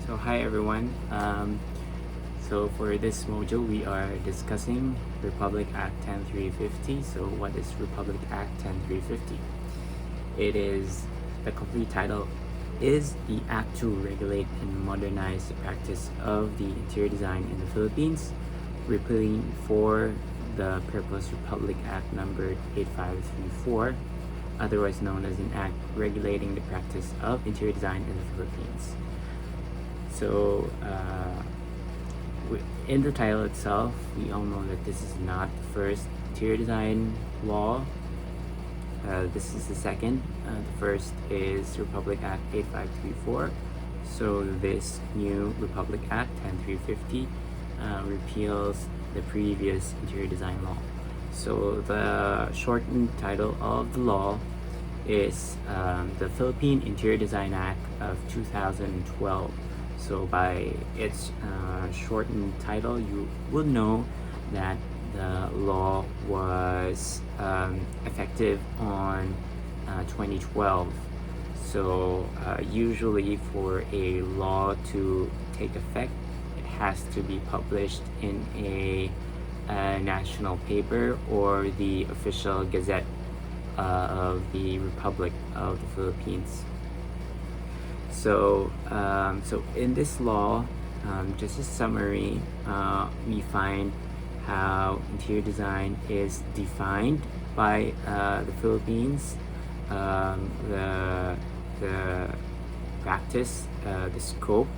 So hi everyone. So for this module, we are discussing Republic Act 10350. So what is Republic Act 10350? It is, the complete title is the act to regulate and modernize the practice of the interior design in the Philippines, repealing for the Purpose Republic Act number 8534, otherwise known as an act regulating the practice of interior design in the Philippines. So in the title itself, we all know that this is not the first interior design law. This is the second. The first is Republic Act 8534. So this new Republic Act 10350 repeals the previous interior design law. So the shortened title of the law is the Philippine Interior Design Act of 2012. So by its shortened title, you will know that the law was effective on 2012. So usually for a law to take effect, it has to be published in a national paper or the official gazette of the Republic of the Philippines. So, so in this law, just a summary, we find how interior design is defined by the Philippines, the practice, the scope,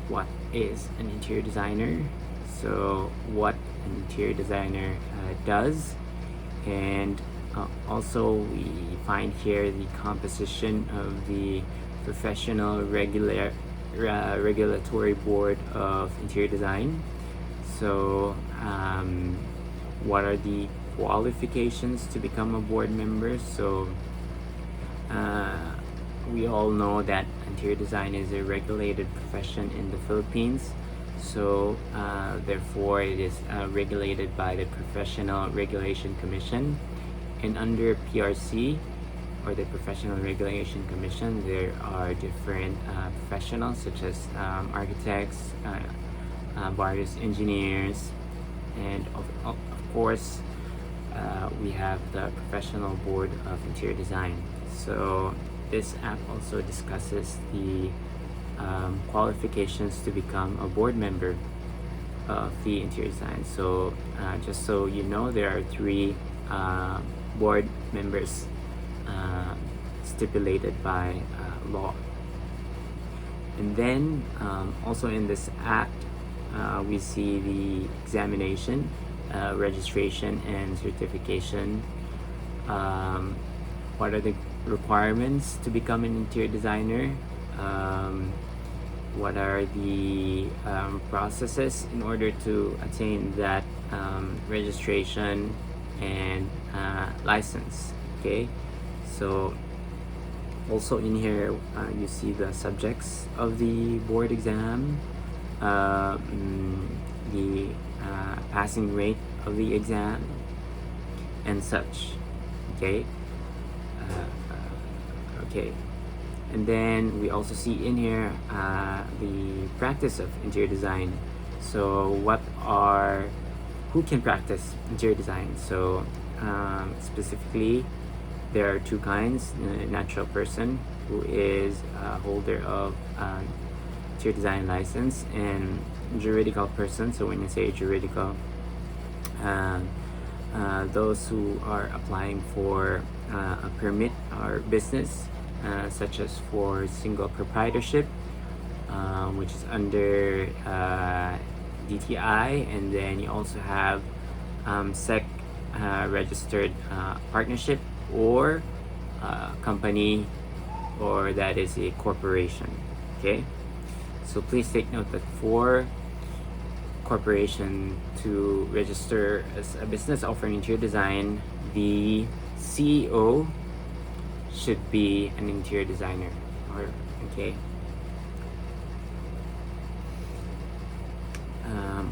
what is an interior designer, so what an interior designer does, and also we find here the composition of the Professional Regulatory Board of Interior Design. So what are the qualifications to become a board member? So we all know that interior design is a regulated profession in the Philippines. So therefore it is regulated by the Professional Regulation Commission, and under PRC, or the Professional Regulation Commission, there are different professionals such as architects, various engineers, and of course we have the Professional Board of Interior Design. So this app also discusses the qualifications to become a board member of the interior design. So just so you know, there are three board members stipulated by law. And then also in this act, we see the examination, registration, and certification. What are the requirements to become an interior designer? What are the processes in order to attain that registration and license? Okay, so also in here you see the subjects of the board exam, the passing rate of the exam, and such. Okay. Okay, and then we also see in here the practice of interior design. So who can practice interior design? So specifically, there are two kinds: natural person, who is a holder of interior design license, and juridical person. So when you say juridical, those who are applying for a permit or business, such as for single proprietorship, which is under DTI, and then you also have SEC registered partnership, or company, or that is a corporation. Okay, so please take note that for corporation to register as a business offering interior design, the CEO should be an interior designer. Okay.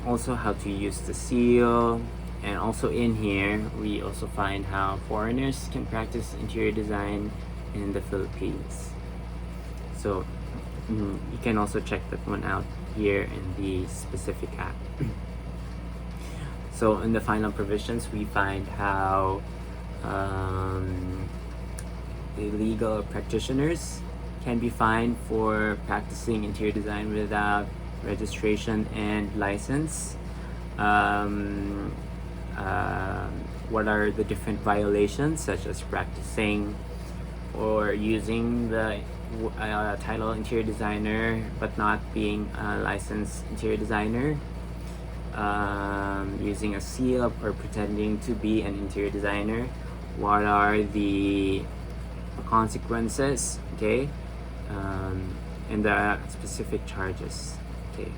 Also how to use the seal, and also in here we also find how foreigners can practice interior design in the Philippines. So You can also check that one out here in the specific act. So in the final provisions, we find how the legal practitioners can be fined for practicing interior design without registration and license. What are the different violations, such as practicing or using the title interior designer but not being a licensed interior designer, using a seal or pretending to be an interior designer. What are the consequences, okay, and the specific charges, okay.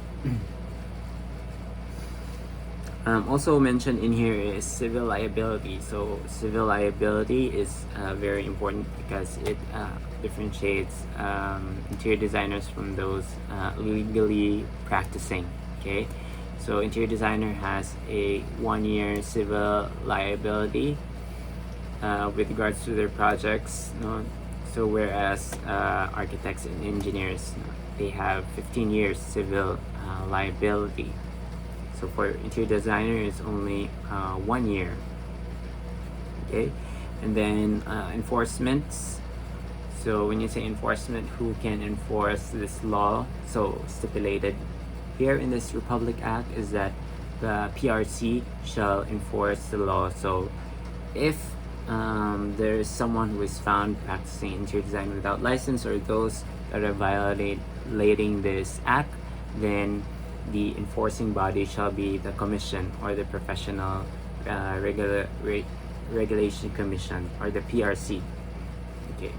Also mentioned in here is civil liability. So civil liability is very important because it differentiates interior designers from those legally practicing, okay. So interior designer has a 1-year civil liability with regards to their projects, so whereas architects and engineers, they have 15 years civil liability. So for interior designer, it's only 1 year. Okay, and then enforcements. So when you say enforcement, who can enforce this law? So stipulated here in this Republic Act is that the PRC shall enforce the law. So if there is someone who is found practicing interior design without license, or those that are violating this act, then the enforcing body shall be the commission, or the Professional Regulation Commission, or the PRC. Okay.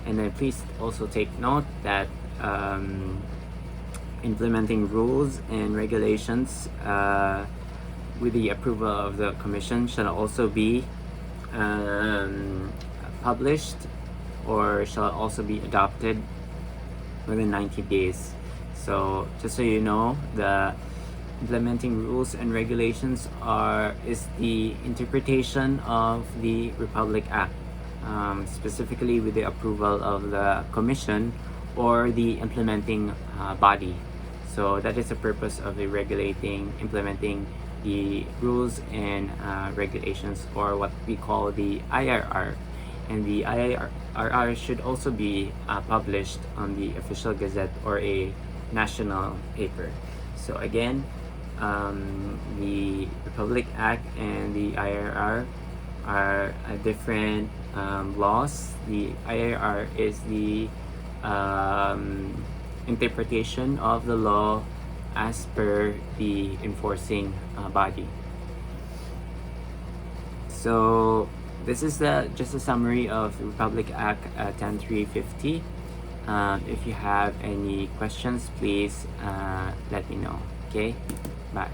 And then please also take note that implementing rules and regulations with the approval of the commission shall also be published, or shall also be adopted within 90 days. So just so you know, the implementing rules and regulations is the interpretation of the Republic Act, specifically with the approval of the commission or the implementing body. So that is the purpose of the implementing the rules and regulations, or what we call the IRR. And the IRR should also be published on the official gazette or a national paper. So again, the Republic Act and the IRR are different laws. The IRR is the interpretation of the law as per the enforcing body. So this is just a summary of the Republic Act 10350. If you have any questions, please let me know. Okay, bye.